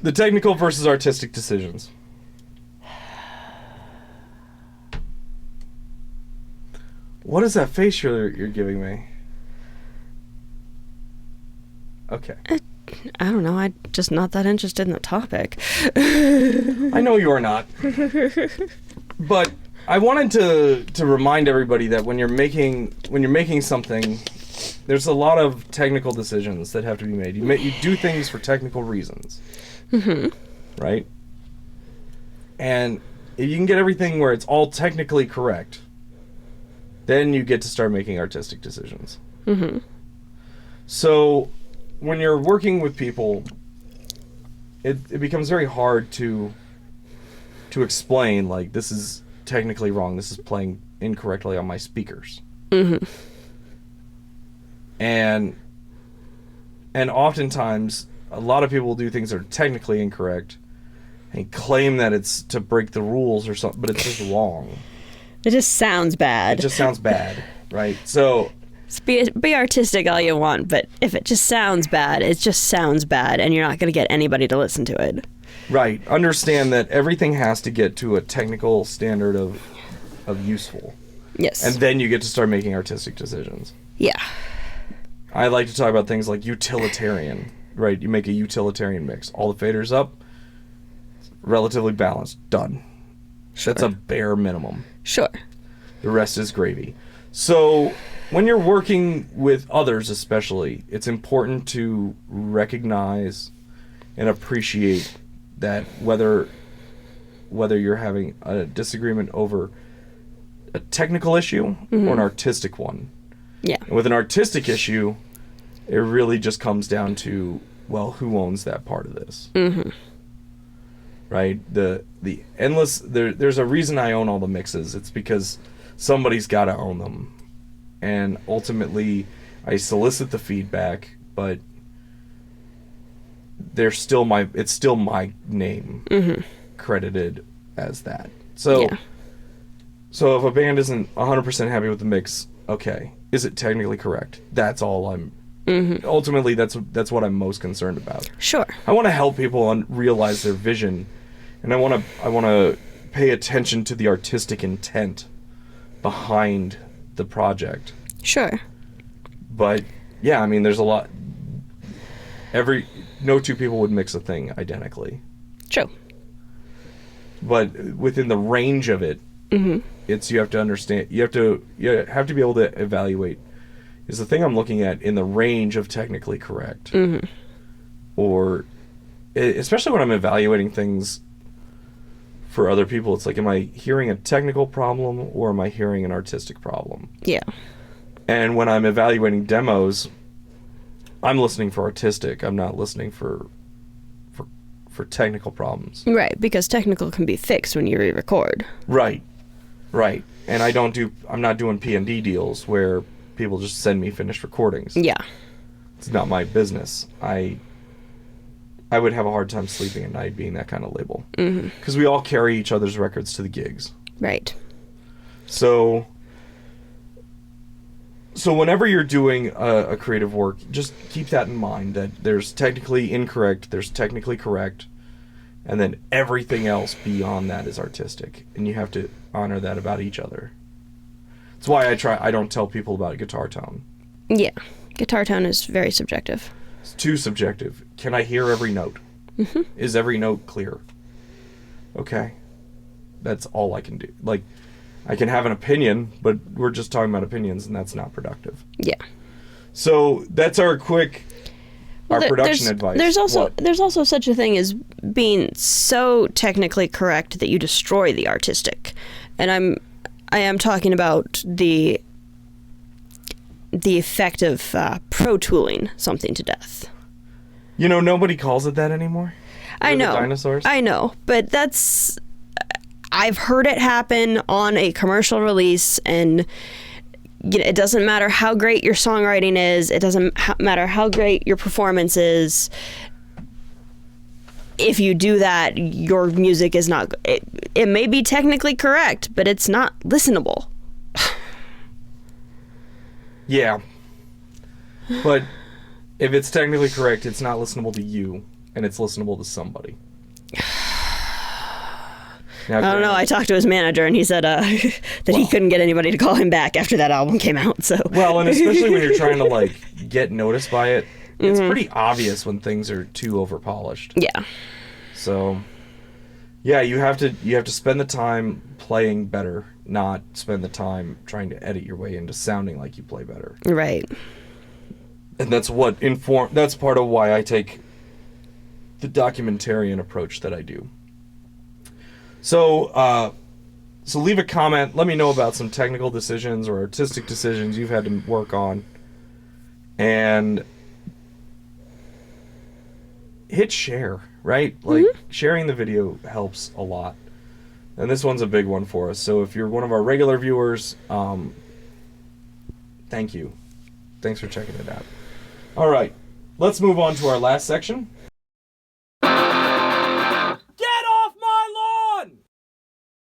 The technical versus artistic decisions. What is that face you're giving me? Okay. I don't know. I'm just not that interested in the topic. I know you are not. But I wanted to remind everybody that when you're making something, there's a lot of technical decisions that have to be made. You do things for technical reasons. Mm-hmm. Right? And if you can get everything where it's all technically correct, then you get to start making artistic decisions. Mm-hmm. So when you're working with people, it becomes very hard to explain, like, this is technically wrong, this is playing incorrectly on my speakers. Mm-hmm. And oftentimes, a lot of people will do things that are technically incorrect and claim that it's to break the rules or something, but it's just wrong. It just sounds bad. It just sounds bad, right? So be artistic all you want, but if it just sounds bad, it just sounds bad, and you're not going to get anybody to listen to it. Right. Understand that everything has to get to a technical standard of useful. Yes. And then you get to start making artistic decisions. Yeah. I like to talk about things like utilitarian, right? You make a utilitarian mix. All the faders up, relatively balanced, done. Sure. That's a bare minimum. Sure. The rest is gravy. So when you're working with others especially, it's important to recognize and appreciate that whether you're having a disagreement over a technical issue mm-hmm. or an artistic one. Yeah. And with an artistic issue, it really just comes down to, well, who owns that part of this? Mm-hmm. Right? The endless... There's a reason I own all the mixes. It's because somebody's got to own them. And ultimately, I solicit the feedback, but it's still my name mm-hmm. credited as that. So if a band isn't 100% happy with the mix, okay, is it technically correct? That's all I'm... Mm-hmm. Ultimately, that's what I'm most concerned about. Sure. I want to help people realize their vision, and I want to pay attention to the artistic intent behind the project. Sure. But yeah, I mean, there's a lot. No two people would mix a thing identically. True. But within the range of it, mm-hmm. You have to understand. You have to be able to evaluate. Is the thing I'm looking at in the range of technically correct? Mm-hmm. Or, especially when I'm evaluating things for other people, it's like, am I hearing a technical problem or am I hearing an artistic problem? Yeah. And when I'm evaluating demos, I'm listening for artistic. I'm not listening for technical problems. Right, because technical can be fixed when you re-record. Right. And I'm not doing P&D deals where people just send me finished recordings. Yeah. It's not my business. I would have a hard time sleeping at night being that kind of label. Mm-hmm. Because we all carry each other's records to the gigs. Right. So whenever you're doing a creative work, just keep that in mind, that there's technically incorrect, there's technically correct, and then everything else beyond that is artistic. And you have to honor that about each other. That's why I don't tell people about guitar tone. Yeah. Guitar tone is very subjective. It's too subjective. Can I hear every note? Mm-hmm. Is every note clear? Okay. That's all I can do. Like, I can have an opinion, but we're just talking about opinions, and that's not productive. Yeah. So that's our production advice. There's also such a thing as being so technically correct that you destroy the artistic. And I am talking about the effect of Pro Tooling something to death. You know, nobody calls it that anymore. I know. Dinosaurs. I know, but I've heard it happen on a commercial release, and it doesn't matter how great your songwriting is. It doesn't matter how great your performance is. If you do that, your music is not... It may be technically correct, but it's not listenable. Yeah. But if it's technically correct, it's not listenable to you. and it's listenable to somebody. Now, I don't know. I talked to his manager, and he said that he couldn't get anybody to call him back after that album came out. So well, and especially when you're trying to like get noticed by it, it's pretty obvious when things are too overpolished. Yeah. So, yeah, you have to spend the time playing better, not spend the time trying to edit your way into sounding like you play better. Right. And that's that's part of why I take the documentarian approach that I do. So leave a comment. Let me know about some technical decisions or artistic decisions you've had to work on. And hit share, right? Like, sharing the video helps a lot. And this one's a big one for us. So if you're one of our regular viewers, thank you. Thanks for checking it out. All right, let's move on to our last section.